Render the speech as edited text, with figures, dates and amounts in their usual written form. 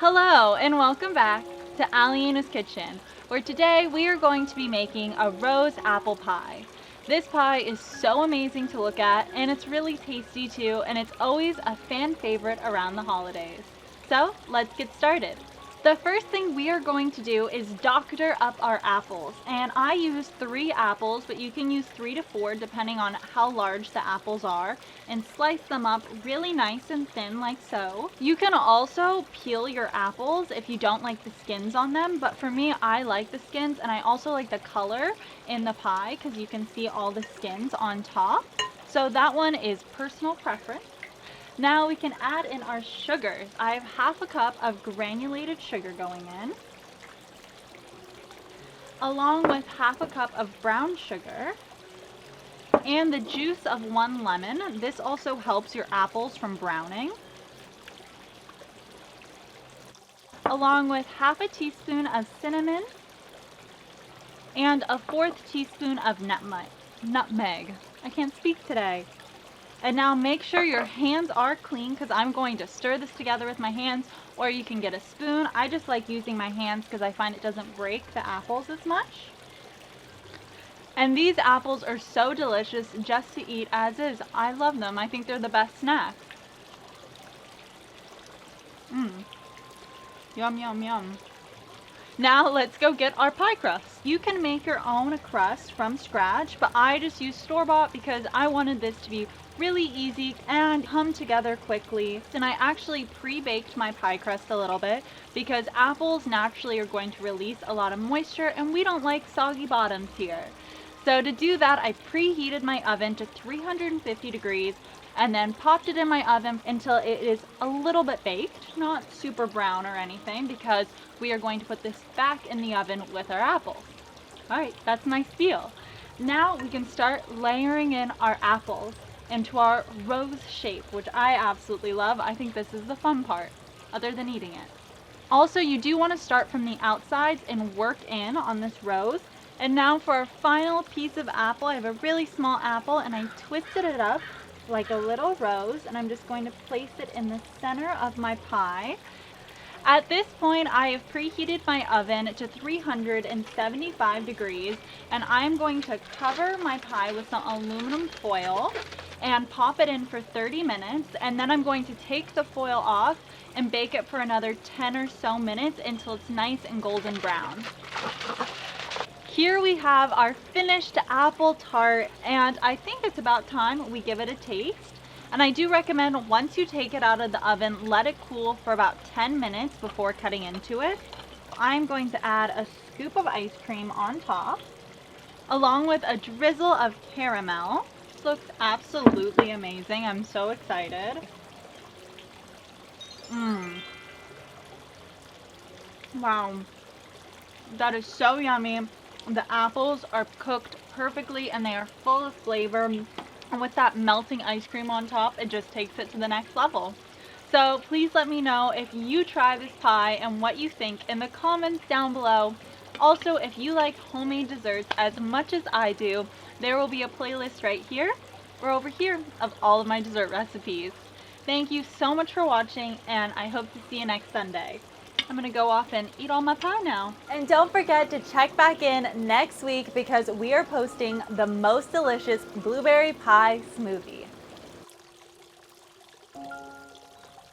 Hello and welcome back to Alyena's Kitchen, where today we are going to be making a rose apple pie. This pie is so amazing to look at, and it's really tasty too, and it's always a fan favorite around the holidays. So let's get started. The first thing we are going to do is doctor up our apples, and I use 3 apples, but you can use 3 to 4 depending on how large the apples are, and slice them up really nice and thin like so. You can also peel your apples if you don't like the skins on them, but for me I like the skins, and I also like the color in the pie because you can see all the skins on top. So that one is personal preference. Now we can add in our sugars. I have half a cup of granulated sugar going in, along with half a cup of brown sugar and the juice of 1 lemon. This also helps your apples from browning. Along with half a teaspoon of cinnamon and a 1/4 teaspoon of nutmeg. I can't speak today. And now make sure your hands are clean because I'm going to stir this together with my hands, or you can get a spoon. I just like using my hands because I find it doesn't break the apples as much. And these apples are so delicious just to eat as is. I love them. I think they're the best snack. Yum, yum, yum. Now let's go get our pie crust. You can make your own crust from scratch, but I just used store-bought because I wanted this to be really easy and come together quickly. And I actually pre-baked my pie crust a little bit because apples naturally are going to release a lot of moisture, and we don't like soggy bottoms here. So to do that, I preheated my oven to 350 degrees and then popped it in my oven until it is a little bit baked, not super brown or anything, because we are going to put this back in the oven with our apples. All right, that's my spiel. Now we can start layering in our apples into our rose shape, which I absolutely love. I think this is the fun part, other than eating it. Also, you do want to start from the outsides and work in on this rose. And now for our final piece of apple, I have a really small apple and I twisted it up like a little rose, and I'm just going to place it in the center of my pie. At this point, I have preheated my oven to 375 degrees, and I'm going to cover my pie with some aluminum foil and pop it in for 30 minutes, and then I'm going to take the foil off and bake it for another 10 or so minutes until it's nice and golden brown. Here we have our finished apple tart, and I think it's about time we give it a taste. And I do recommend once you take it out of the oven, let it cool for about 10 minutes before cutting into it. I'm going to add a scoop of ice cream on top, along with a drizzle of caramel. This looks absolutely amazing. I'm so excited. Wow. That is so yummy. The apples are cooked perfectly and they are full of flavor. And with that melting ice cream on top, it just takes it to the next level. So please let me know if you try this pie and what you think in the comments down below. Also, if you like homemade desserts as much as I do, there will be a playlist right here or over here of all of my dessert recipes. Thank you so much for watching, and I hope to see you next Sunday. I'm gonna go off and eat all my pie now. And don't forget to check back in next week because we are posting the most delicious blueberry pie smoothie.